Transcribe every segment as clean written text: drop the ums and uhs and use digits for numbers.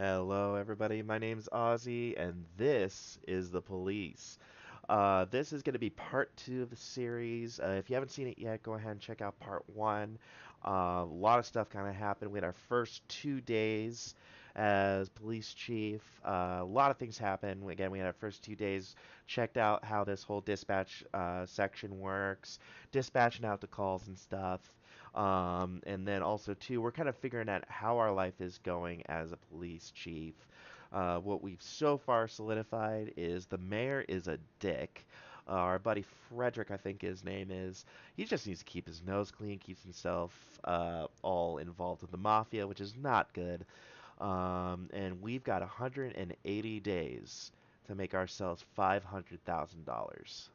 Hello, everybody. My name's Ozzy, and this is The Police. This is going to be part two of the series. If you haven't seen it yet, go ahead and check out part one. A lot of stuff kind of happened. We had our first 2 days as police chief. A lot of things happened. Again, we had our first 2 days, checked out how this whole dispatch section works, dispatching out the calls and stuff. And then also too, we're kind of figuring out how our life is going as a police chief. What we've so far solidified is the mayor is a dick. Our buddy Frederick, I think his name is, he just needs to keep his nose clean, keeps himself all involved with the mafia, which is not good. And we've got 180 days to make ourselves $500,000.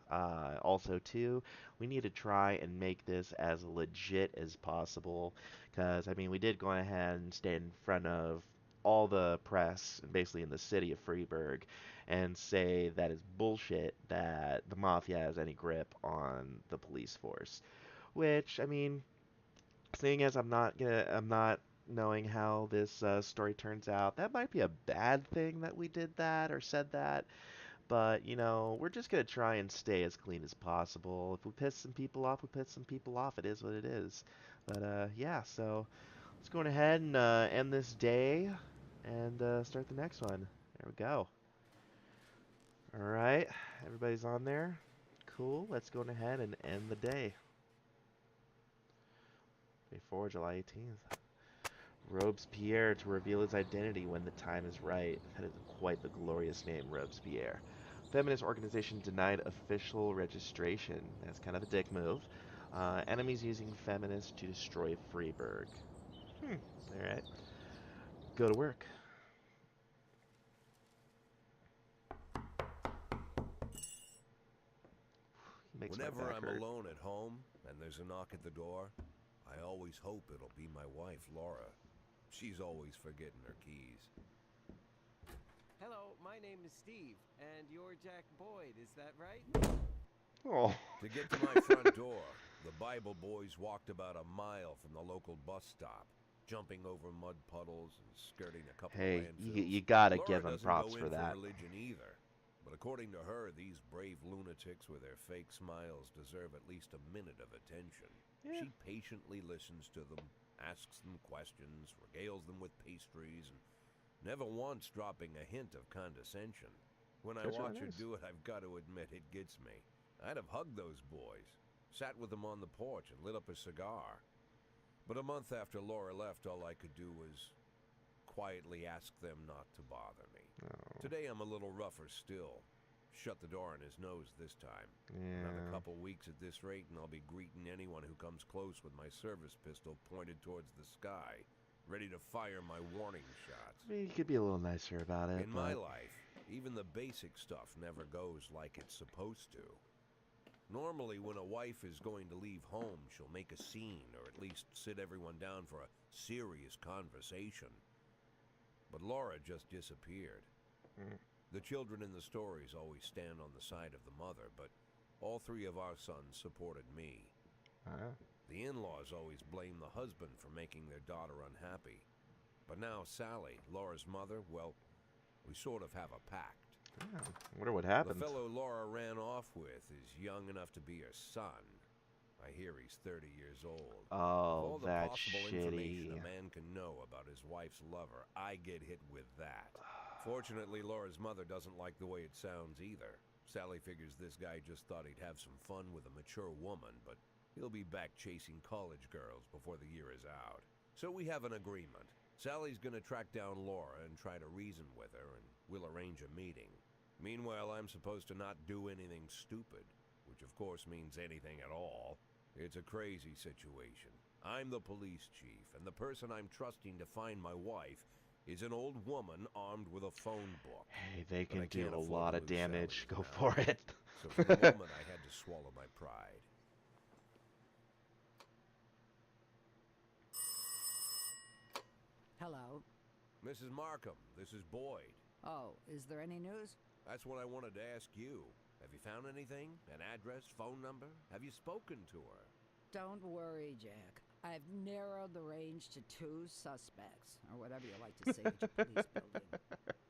Also, too, we need to try and make this as legit as possible, because I mean, we did go ahead and stand in front of all the press, basically in the city of Freeburg, and say that it's bullshit that the mafia has any grip on the police force. Which, I mean, seeing as I'm not knowing how this story turns out, that might be a bad thing that we did that or said that. But we're just gonna try and stay as clean as possible. If we piss some people off, we piss some people off. It is what it is. But yeah, so let's go ahead and end this day and start the next one. There we go. All right, everybody's on there. Cool. Let's go ahead and end the day. Before July 18th. Robespierre to reveal his identity when the time is right. That is quite the glorious name, Robespierre. Feminist organization denied official registration. That's kind of a dick move. Enemies using feminists to destroy Freeburg. Hmm. All right. Go to work. Makes my Whenever back I'm hurt. alone at home and there's a knock at the door, I always hope it'll be my wife, Laura. She's always forgetting her keys. Hello, my name is Steve, and you're Jack Boyd, is that right? Oh. To get to my front door, the Bible boys walked about a mile from the local bus stop, jumping over mud puddles and skirting a couple of Hey, landfills. you gotta Laura give them doesn't props go for in for that. religion either. But according to her, these brave lunatics with their fake smiles deserve at least a minute of attention. Yeah. She patiently listens to them, asks them questions, regales them with pastries, and never once dropping a hint of condescension. When I That's really watch her nice. do it, I've got to admit it gets me. I'd have hugged those boys, sat with them on the porch, and lit up a cigar. But a month after Laura left, all I could do was quietly ask them not to bother me. Oh. Today I'm a little rougher still. Shut the door on his nose this time. Another Yeah. couple weeks at this rate, and I'll be greeting anyone who comes close with my service pistol pointed towards the sky, ready to fire my warning shots. I mean, you could be a little nicer about it, In my but life, even the basic stuff never goes like it's supposed to. Normally, when a wife is going to leave home, she'll make a scene, or at least sit everyone down for a serious conversation. But Laura just disappeared. Mm. The children in the stories always stand on the side of the mother, but all three of our sons supported me. The in-laws always blame the husband for making their daughter unhappy. But now Sally, Laura's mother, well, we sort of have a pact. Yeah. I wonder what The happened. fellow Laura ran off with is young enough to be her son. I hear he's 30 years old. Of all Oh, the that's possible information shitty. a man can know about his wife's lover, I get hit with that. Fortunately, Laura's mother doesn't like the way it sounds either. Sally figures this guy just thought he'd have some fun with a mature woman, but he'll be back chasing college girls before the year is out. So we have an agreement. Sally's gonna track down Laura and try to reason with her, and we'll arrange a meeting. Meanwhile, I'm supposed to not do anything stupid, which of course means anything at all. It's a crazy situation. I'm the police chief, and the person I'm trusting to find my wife is an old woman armed with a phone book. Hey, they But I can do can't a afford lot to of lose damage. Sally Go now. for it. So for the moment, I had to swallow my pride. Hello. Mrs. Markham, this is Boyd. Oh, is there any news? That's what I wanted to ask you. Have you found anything? An address, phone number? Have you spoken to her? Don't worry, Jack. I've narrowed the range to 2 suspects, or whatever you like to say at your police building.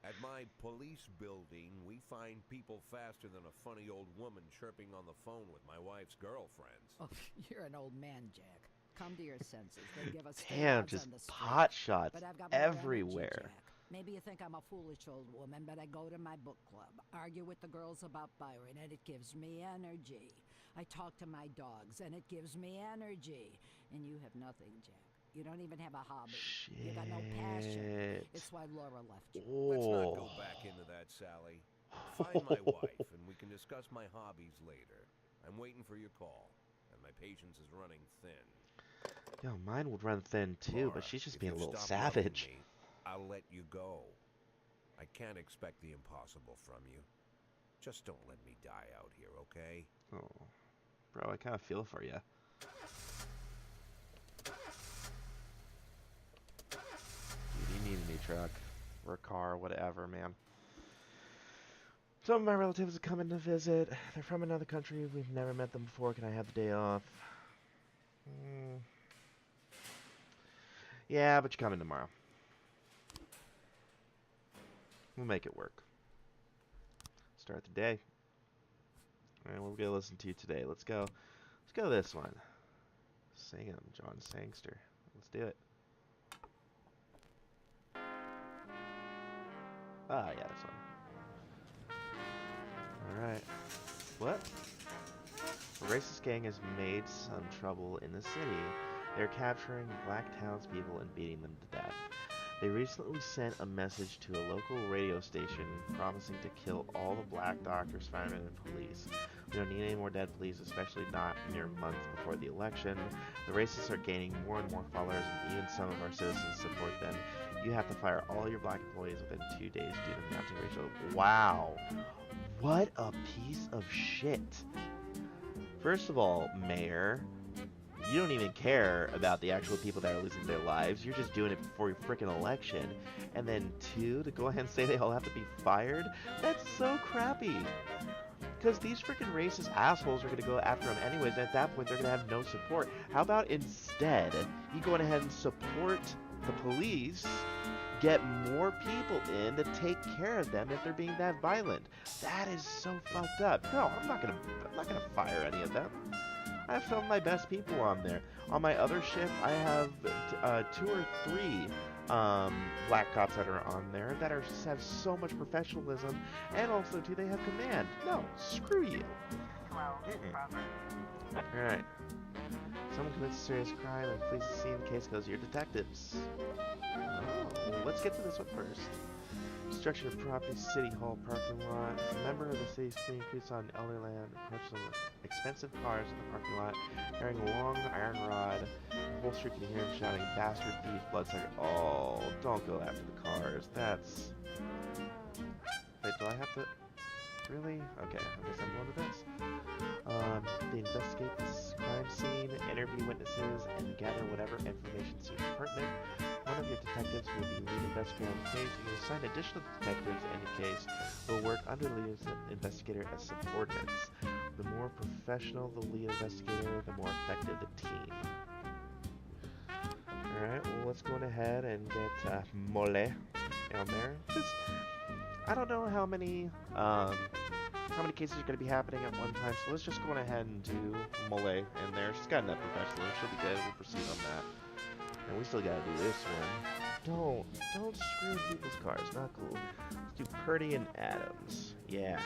At my police building, we find people faster than a funny old woman chirping on the phone with my wife's girlfriends. Oh, you're an old man, Jack. Come to your senses. They give us Damn, steroids just on the street. pot shots But I've got more energy, everywhere. Jack. Maybe you think I'm a foolish old woman, but I go to my book club, argue with the girls about Byron, and it gives me energy. I talk to my dogs, and it gives me energy. And you have nothing, Jack. You don't even have a hobby. Shit. You got no passion. It's why Laura left you. Let's not go Oh. back into that, Sally. Find my wife, and we can discuss my hobbies later. I'm waiting for your call, and my patience is running thin. Yo, mine would run thin too, Laura, but she's just if being a you little stop loving savage. me, I'll let you go. I can't expect the impossible from you. Just don't let me die out here, okay? Oh, bro, I kind of feel for you. Dude, you need a new truck or a car, whatever, man. Some of my relatives are coming to visit. They're from another country. We've never met them before. Can I have the day off? Yeah, but you're coming tomorrow. We'll make it work. Start the day. Alright, what are we gonna listen to today? Let's go this one. Sing 'em, John Sangster. Let's do it. Ah, yeah, this one. Alright. What? A racist gang has made some trouble in the city. They're capturing black townspeople and beating them to death. They recently sent a message to a local radio station promising to kill all the black doctors, firemen, and police. We don't need any more dead police, especially not mere months before the election. The racists are gaining more and more followers, and even some of our citizens support them. You have to fire all your black employees within 2 days due to mounting racial... Wow. What a piece of shit. First of all, Mayor, you don't even care about the actual people that are losing their lives. You're just doing it for your freaking election. And then 2, to go ahead and say they all have to be fired? That's so crappy. Because these freaking racist assholes are going to go after them anyways, and at that point they're going to have no support. How about instead, you go ahead and support the police, get more people in to take care of them if they're being that violent? That is so fucked up. No, I'm not gonna fire any of them. I have some of my best people on there. On my other shift, I have 2 or 3 black cops that are on there that have so much professionalism, and also too they have command. No, screw you. Alright. Someone commits a serious crime and flees the scene. The case goes to your detectives. Oh, well, let's get to this one first. Destruction of property, City Hall parking lot. A member of the city's clean crews on elder land approached some expensive cars in the parking lot, carrying a long iron rod. The whole street can hear him shouting, "Bastard thief, bloodsucker." Oh, don't go after the cars. That's... Wait, do I have to... Really? Okay, I guess I'm going to this. They investigate this crime scene, interview witnesses, and gather whatever information seems pertinent. One of your detectives will be lead investigator on the case. You will assign additional detectives in the case who will work under the lead investigator as subordinates. The more professional the lead investigator, the more effective the team. Alright, well, let's go ahead and get Mole down there. Just, I don't know how many cases are going to be happening at one time, so let's just go ahead and do Mole in there. She's got enough professional. She'll be good. We'll proceed on that. And we still gotta do this one. Don't screw people's cars. Not cool. Let's do Purdy and Adams. Yeah.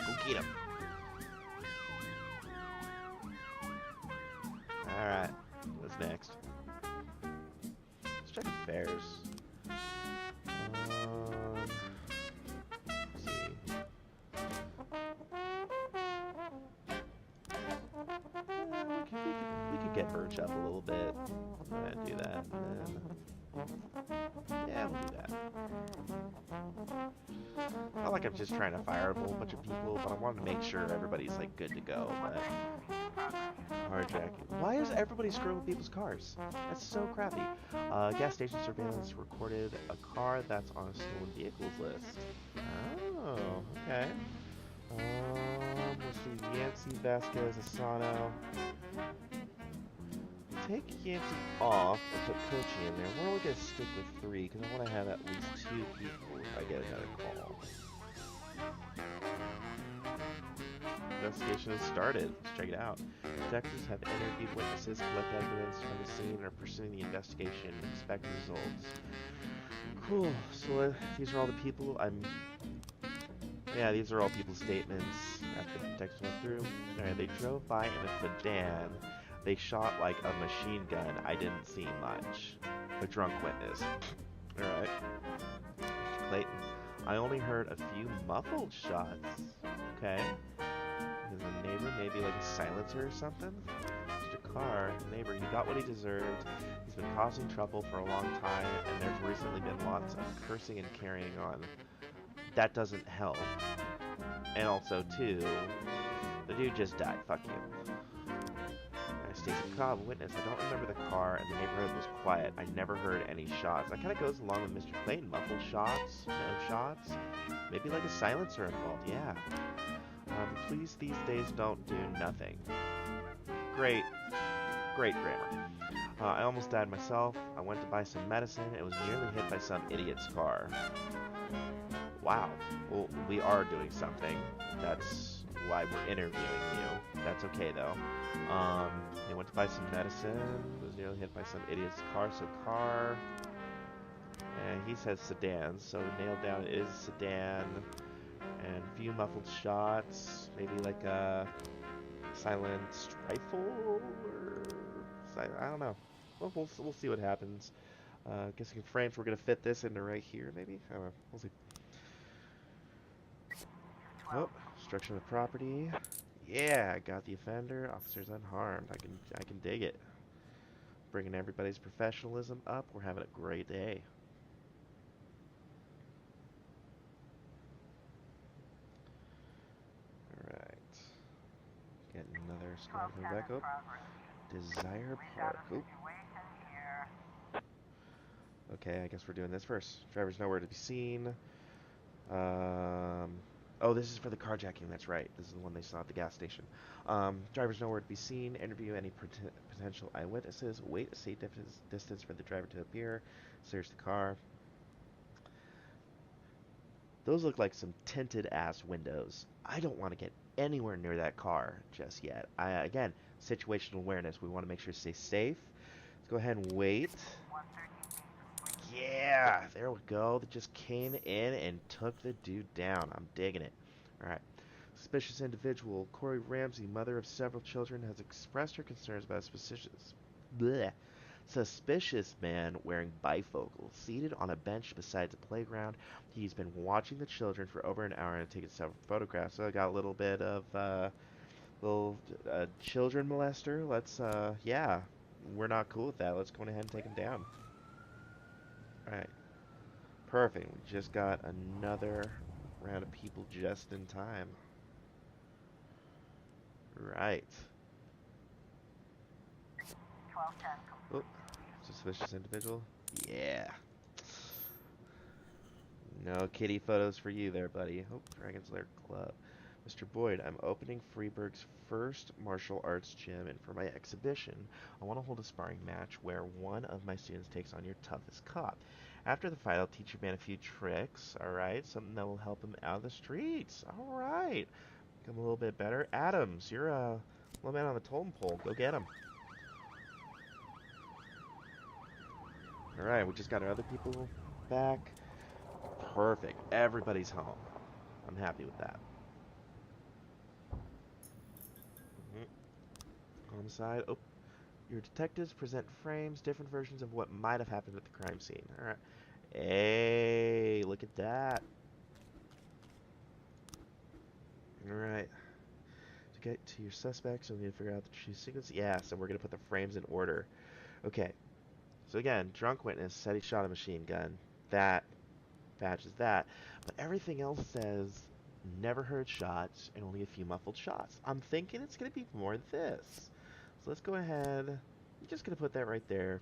Go get 'em. Alright. What's next? Let's check the fares. Let's see. We could get Birch up a little bit. I'm gonna do that, and then... Yeah, we'll do that. Not like I'm just trying to fire a whole bunch of people, but I wanted to make sure everybody's, like, good to go, but... Carjacking. Why is everybody screwing with people's cars? That's so crappy. Gas station surveillance recorded a car that's on a stolen vehicles list. Oh, okay. Let's see, Yancy, Vasquez, Asano. take Yancey off and put Kochi in there. We're only going to stick with 3 because I want to have at least 2 people if I get another call. Investigation has started. Let's check it out. Detectives have interviewed witnesses, collected evidence from the scene, and are pursuing the investigation. Expect results. Cool. So these are all the people Yeah, these are all people's statements after the detectives went through. Alright, they drove by in a sedan. They shot like a machine gun. I didn't see much. A drunk witness. Alright. Mr. Clayton. I only heard a few muffled shots. Okay. Is a neighbor maybe like a silencer or something? Mr. Carr, the neighbor, he got what he deserved. He's been causing trouble for a long time, and there's recently been lots of cursing and carrying on. That doesn't help. And also, too, the dude just died. Fuck you. Stacey Cobb, witness. I don't remember the car, and the neighborhood was quiet. I never heard any shots. That kind of goes along with Mr. Clayton. Muffled shots, no shots. Maybe like a silencer involved, yeah. The police these days don't do nothing. Great grammar. I almost died myself. I went to buy some medicine. It was nearly hit by some idiot's car. Wow. Well, we are doing something. That's why we're interviewing you. That's okay, though. They went to buy some medicine. Was nearly hit by some idiot's car. So car. And he says sedan. So nailed down it is sedan. And a few muffled shots. Maybe like a silenced rifle or I don't know. Well, we'll see what happens. Guessing frames. We're gonna fit this into right here. Maybe I don't know. We'll see. Oh, destruction of property. Yeah, I got the offender. Officers unharmed. I can dig it. Bringing everybody's professionalism up. We're having a great day. Alright. Getting another squad coming back up. Desire Park. Oop. Okay, I guess we're doing this first. Driver's nowhere to be seen. Oh, this is for the carjacking. That's right. This is the one they saw at the gas station. Driver's nowhere to be seen. Interview any potential eyewitnesses. Wait a safe distance for the driver to appear. Search the car. Those look like some tinted ass windows. I don't want to get anywhere near that car just yet. Again, situational awareness. We want to make sure to stay safe. Let's go ahead and wait. Yeah, there we go. They just came in and took the dude down. I'm digging it. Alright. Suspicious individual, Corey Ramsey, mother of several children, has expressed her concerns about a suspicious man wearing bifocals, seated on a bench beside the playground. He's been watching the children for over an hour and taken several photographs. So I got a little bit of, children molester. Let's, yeah, we're not cool with that. Let's go ahead and take him down. Alright. Perfect. We just got another round of people just in time. Right. Oh, suspicious individual. Yeah. No kitty photos for you there, buddy. Oh, Dragon's Lair Club. Mr. Boyd, I'm opening Freeburg's first martial arts gym, and for my exhibition, I want to hold a sparring match where one of my students takes on your toughest cop. After the fight, I'll teach your man a few tricks, alright? Something that will help him out of the streets. Alright. Become a little bit better. Adams, you're a little man on the totem pole. Go get him. Alright, we just got our other people back. Perfect. Everybody's home. I'm happy with that. Homicide. Oh, your detectives present frames, different versions of what might have happened at the crime scene. Alright. Hey, look at that. Alright. To get to your suspects, you'll need to figure out the true sequence. Yeah, so we're going to put the frames in order. Okay. So again, drunk witness said he shot a machine gun. That matches that. But everything else says never heard shots and only a few muffled shots. I'm thinking it's going to be more this. So let's go ahead. I'm just going to put that right there.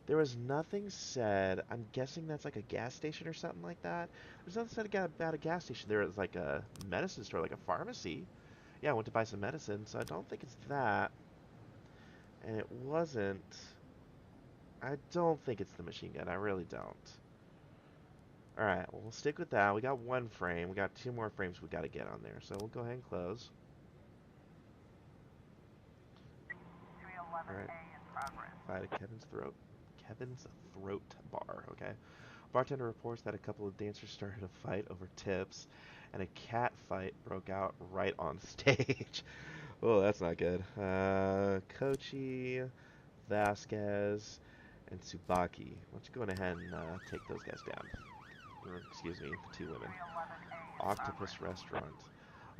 There was nothing said. I'm guessing that's like a gas station or something like that. There's nothing said about a gas station. There was like a medicine store, like a pharmacy. Yeah, I went to buy some medicine, so I don't think it's that. And it wasn't. I don't think it's the machine gun. I really don't. Alright, well, we'll stick with that. We got one frame. We got two more frames we got to get on there. So we'll go ahead and close. Alright. Fight at Kevin's throat. Kevin's throat bar, okay? Bartender reports that a couple of dancers started a fight over tips, and a cat fight broke out right on stage. Oh, that's not good. Kochi, Vasquez, and Tsubaki. Why don't you go ahead and take those guys down? Or, excuse me, the two women. Octopus Restaurant.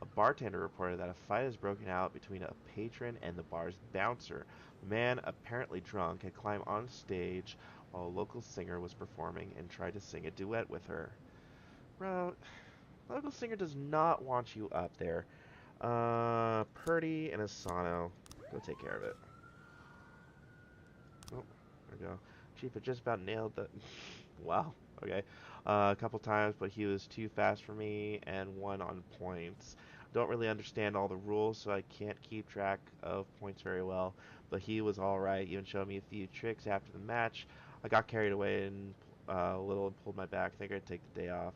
A bartender reported that a fight has broken out between a patron and the bar's bouncer. The man, apparently drunk, had climbed on stage while a local singer was performing and tried to sing a duet with her. Bro, local singer does not want you up there. Purdy and Asano, go take care of it. Oh, there we go. Chief had just about nailed the... Wow, okay. A couple times, but he was too fast for me and won on points. Don't really understand all the rules, so I can't keep track of points very well, but he was alright. Even showed me a few tricks after the match. I got carried away and a little and pulled my back. I think I'd take the day off.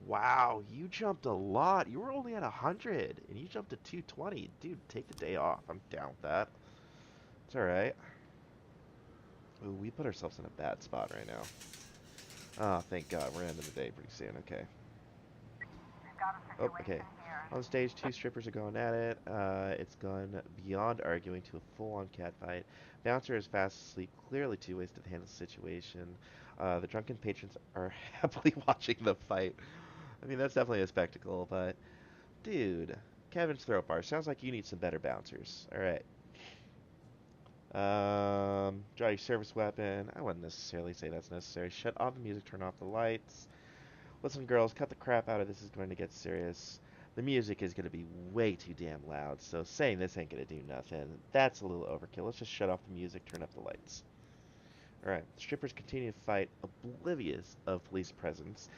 Wow, you jumped a lot. You were only at 100, and you jumped to 220. Dude, take the day off. I'm down with that. It's alright. Ooh, we put ourselves in a bad spot right now. Oh, thank God. We're ending the day pretty soon. Okay. Oh, okay. On stage, two strippers are going at it. It's gone beyond arguing to a full-on catfight. Bouncer is fast asleep, clearly too wasted to handle the situation. The drunken patrons are happily watching the fight. I mean, that's definitely a spectacle, but... Dude, Kevin's throat bar. Sounds like you need some better bouncers. Alright. Draw your service weapon. I wouldn't necessarily say that's necessary. Shut off the music, turn off the lights. Listen, girls, cut the crap out of this. Is going to get serious. The music is going to be way too damn loud, so saying this ain't going to do nothing. That's a little overkill. Let's just shut off the music, turn up the lights. Alright, strippers continue to fight, oblivious of police presence.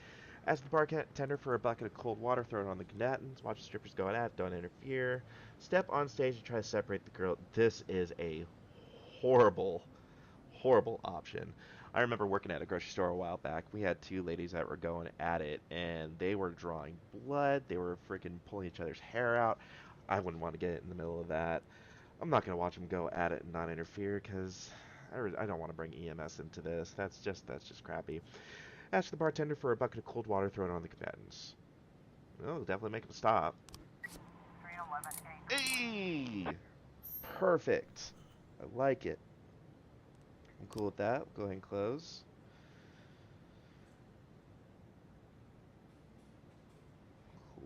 Ask the bartender for a bucket of cold water, throw it on the combatants. Watch the strippers go at, don't interfere. Step on stage and try to separate the girl. This is a horrible, horrible option. I remember working at a grocery store a while back. We had two ladies that were going at it, and they were drawing blood. They were freaking pulling each other's hair out. I wouldn't want to get in the middle of that. I'm not going to watch them go at it and not interfere because I don't want to bring EMS into this. That's just crappy. Ask the bartender for a bucket of cold water, throw it on the combatants. Oh, definitely make them stop. Hey! Perfect. I like it. I'm cool with that. Go ahead and close.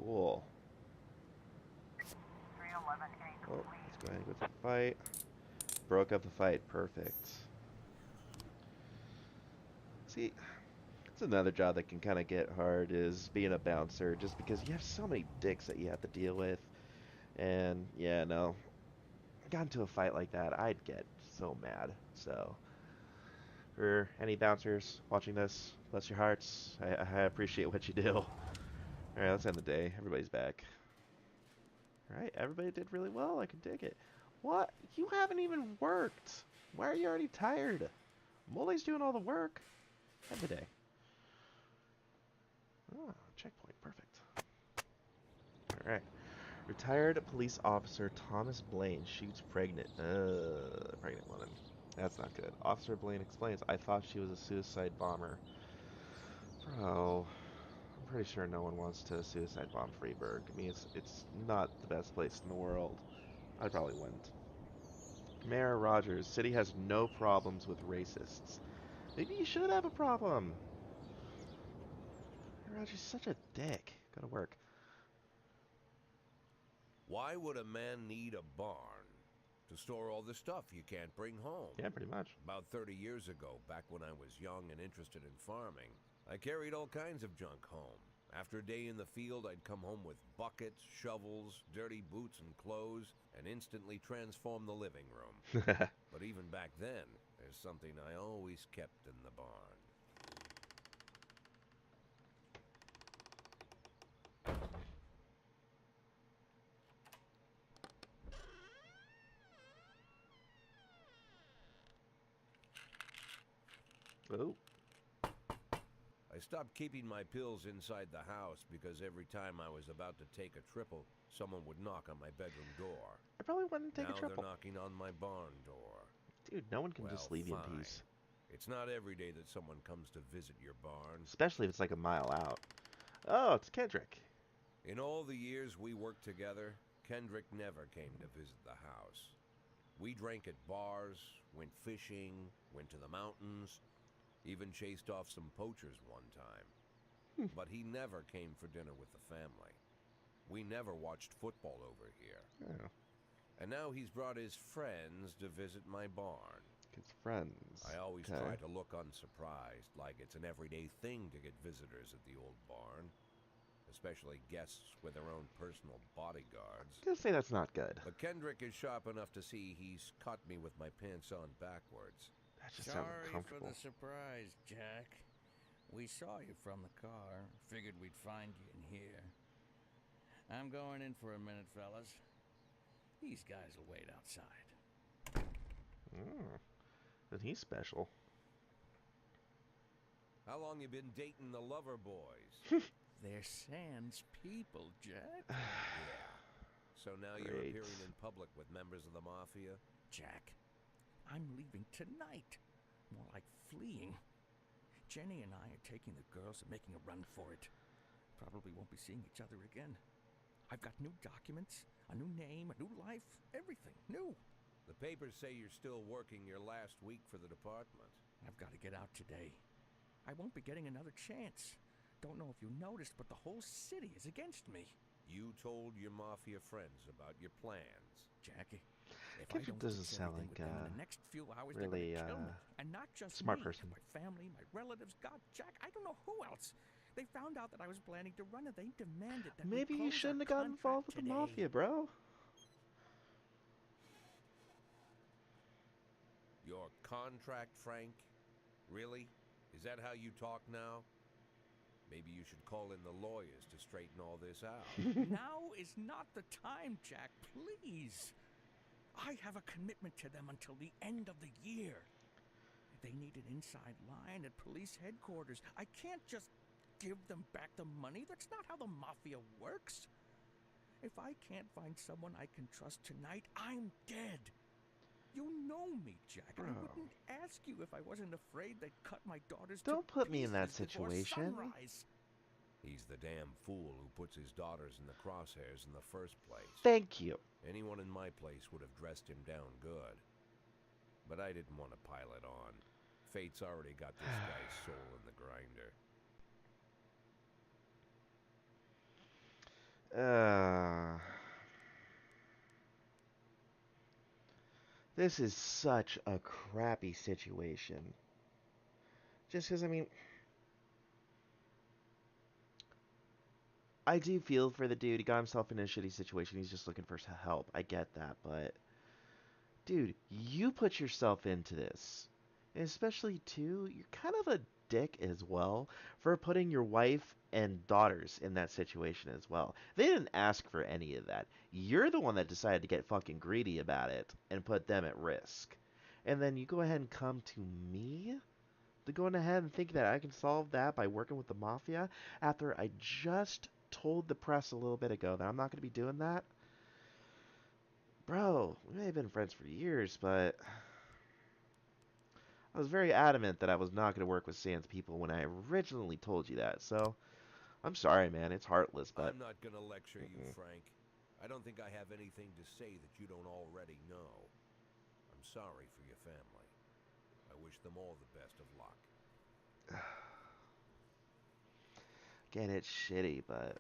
Cool. Oh, let's go ahead and go to the fight. Broke up the fight. Perfect. See, it's another job that can kind of get hard is being a bouncer just because you have so many dicks that you have to deal with. And, yeah, no. I got into a fight like that, I'd get so mad. So, for any bouncers watching this, bless your hearts. I appreciate what you do. Alright, let's end the day. Everybody's back. Alright, everybody did really well. I can dig it. What? You haven't even worked. Why are you already tired? Mole's doing all the work. End the day. Oh, checkpoint. Perfect. Alright. Retired police officer Thomas Blaine shoots pregnant woman. That's not good. Officer Blaine explains, I thought she was a suicide bomber. Bro, I'm pretty sure no one wants to suicide bomb Freeburg. I mean, it's not the best place in the world. I probably wouldn't. Mayor Rogers, city has no problems with racists. Maybe you should have a problem. Mayor Rogers is such a dick. Go to work. Why would a man need a barn? To store all the stuff you can't bring home. Yeah, pretty much. About 30 years ago, back when I was young and interested in farming, I carried all kinds of junk home. After a day in the field, I'd come home with buckets, shovels, dirty boots and clothes, and instantly transform the living room. But even back then, there's something I always kept in the barn. Oh, I stopped keeping my pills inside the house because every time I was about to take a triple, someone would knock on my bedroom door. I probably wouldn't take a Now they're triple. knocking on my barn door. Dude, no one can just Well, leave you in fine. peace. It's not every day that someone comes to visit your barn. Especially if it's like a mile out. Oh, it's Kendrick. In all the years we worked together, Kendrick never came to visit the house. We drank at bars, went fishing, went to the mountains, even chased off some poachers one time. Hmm. But he never came for dinner with the family. We never watched football over here. Oh, And now he's brought his friends to visit my barn. his friends. I always Okay. try to look unsurprised, like it's an everyday thing to get visitors at the old barn, especially guests with their own personal bodyguards. I'm gonna say that's not good. But Kendrick is sharp enough to see he's caught me with my pants on backwards. That just sounds Sorry for uncomfortable. the surprise, Jack. We saw you from the car. Figured we'd find you in here. I'm going in for a minute, fellas. These guys will wait outside. Mm. Then he's special. How long you been dating the lover boys? They're Sans people, Jack. Yeah. So now you're Great. appearing in public with members of the mafia? Jack, I'm leaving tonight. More like fleeing. Jenny and I are taking the girls and making a run for it. Probably won't be seeing each other again. I've got new documents, a new name, a new life, everything new. The papers say you're still working your last week for the department. I've got to get out today. I won't be getting another chance. Don't know if you noticed, but the whole city is against me. You told your mafia friends about your plans. Jackie, if I Kendrick don't doesn't fix sound everything like with them in the next few hours, really, they're gonna kill me. And not just smart me, person. my family, my relatives. God, Jack, I don't know who else. They found out that I was planning to run, and they demanded that Maybe we you close shouldn't our have gotten involved with contract the today. mafia, bro. Your contract, Frank? Really? Is that how you talk now? Maybe you should call in the lawyers to straighten all this out. Now is not the time, Jack. Please. I have a commitment to them until the end of the year. They need an inside line at police headquarters. I can't just give them back the money. That's not how the mafia works. If I can't find someone I can trust tonight, I'm dead. You know me, Jack. Bro. I wouldn't ask you if I wasn't afraid they'd cut my daughters Don't to put me in that pieces before situation. sunrise. He's the damn fool who puts his daughters in the crosshairs in the first place. Thank you. Anyone in my place would have dressed him down good. But I didn't want to pile it on. Fate's already got this guy's soul in the grinder. This is such a crappy situation. Just because, I mean, I do feel for the dude. He got himself in a shitty situation. He's just looking for some help. I get that, but dude, you put yourself into this. And especially, too, you're kind of a dick as well for putting your wife and daughters in that situation as well. They didn't ask for any of that. You're the one that decided to get fucking greedy about it and put them at risk. And then you go ahead and come to me to go ahead and think that I can solve that by working with the mafia after I just told the press a little bit ago that I'm not going to be doing that? Bro, we may have been friends for years, but I was very adamant that I was not going to work with Sans people when I originally told you that. So, I'm sorry, man. It's heartless, but I'm not gonna lecture you, Frank. I don't think I have anything to say that you don't already know. I'm sorry for your family. I wish them all the best of luck. again, it's shitty, but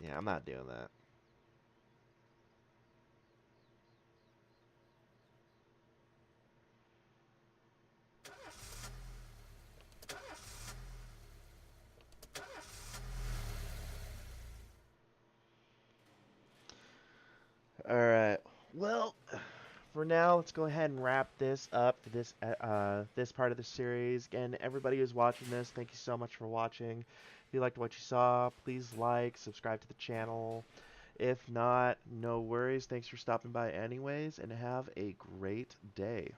yeah, I'm not doing that. Alright, well, for now, let's go ahead and wrap this up for this part of the series. Again, everybody who's watching this, thank you so much for watching. If you liked what you saw, please like, subscribe to the channel. If not, no worries. Thanks for stopping by anyways, and have a great day.